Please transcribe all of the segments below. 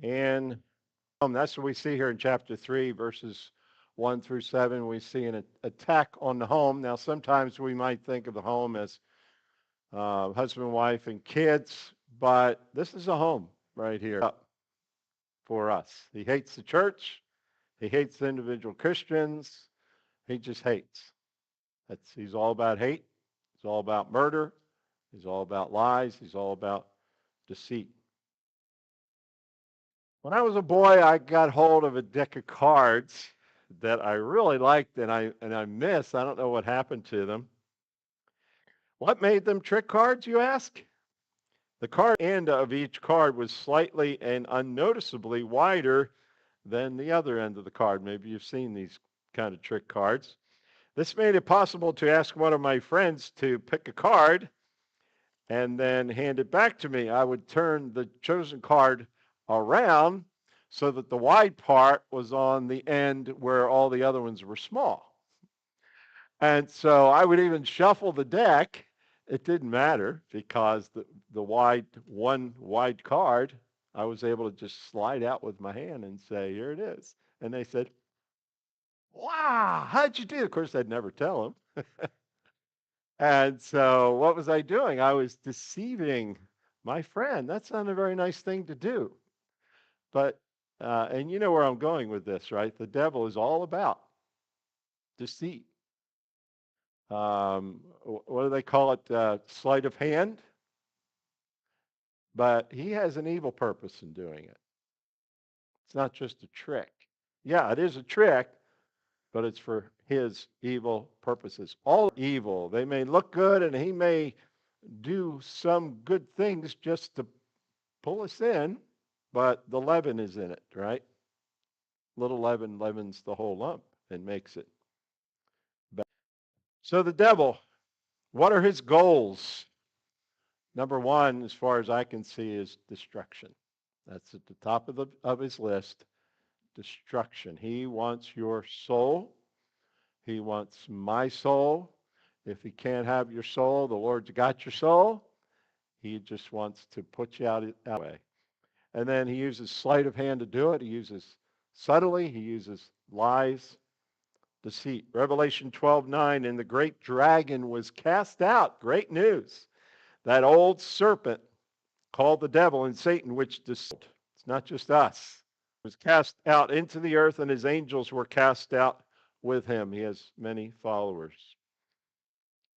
And that's what we see here in chapter 3, verses 1 through 7. We see an attack on the home. Now, sometimes we might think of the home as husband, wife, and kids, but this is a home right here for us. He hates the church. He hates the individual Christians. He just hates. He's all about hate. He's all about murder. He's all about lies. He's all about deceit. When I was a boy, I got hold of a deck of cards that I really liked and I missed. I don't know what happened to them. What made them trick cards, you ask? The card end of each card was slightly and unnoticeably wider than the other end of the card. Maybe you've seen these kind of trick cards. This made it possible to ask one of my friends to pick a card and then hand it back to me. I would turn the chosen card around so that the wide part was on the end where all the other ones were small. And so I would even shuffle the deck. It didn't matter because the wide card, I was able to just slide out with my hand and say, here it is. And they said, wow, how'd you do? Of course, I'd never tell them. And so what was I doing? I was deceiving my friend. That's not a very nice thing to do. But, and you know where I'm going with this, right? The devil is all about deceit. What do they call it? Sleight of hand. But he has an evil purpose in doing it. It's not just a trick. Yeah, it is a trick, but it's for his evil purposes. All evil. They may look good and he may do some good things just to pull us in, but the leaven is in it, right? Little leaven leavens the whole lump and makes it bad. So the devil, what are his goals? Number one, as far as I can see, is destruction. That's at the top of his list. Destruction. He wants your soul. He wants my soul. If he can't have your soul, the Lord's got your soul. He just wants to put you out that way. And then he uses sleight of hand to do it. He uses subtly. He uses lies, deceit. Revelation 12:9, and the great dragon was cast out. Great news. That old serpent called the devil and Satan, which deceived. It's not just us. Was cast out into the earth, and his angels were cast out with him. He has many followers.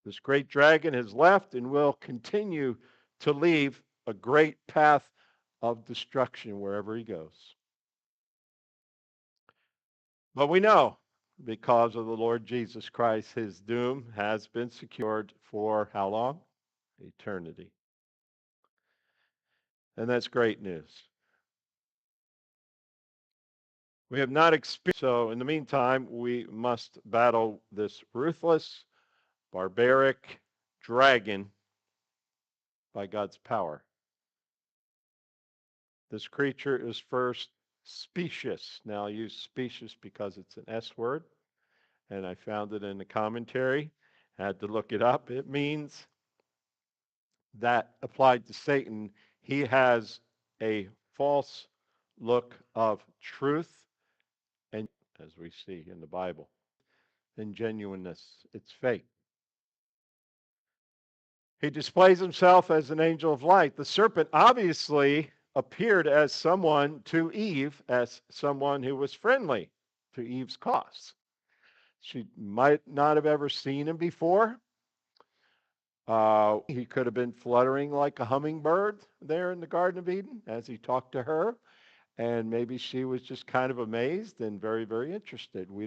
This great dragon has left and will continue to leave a great path of destruction wherever he goes. But we know because of the Lord Jesus Christ, his doom has been secured for how long? Eternity. And that's great news. We have not experienced, so in the meantime, we must battle this ruthless, barbaric dragon by God's power. This creature is first specious. Now, I use specious because it's an S word, and I found it in the commentary. Had to look it up. It means that applied to Satan, he has a false look of truth, and as we see in the Bible, and genuineness. It's fake. He displays himself as an angel of light. The serpent obviously appeared as someone to Eve, as someone who was friendly to Eve's cause. She might not have ever seen him before. He could have been fluttering like a hummingbird there in the Garden of Eden as he talked to her. And maybe she was just kind of amazed and very, very interested. We don't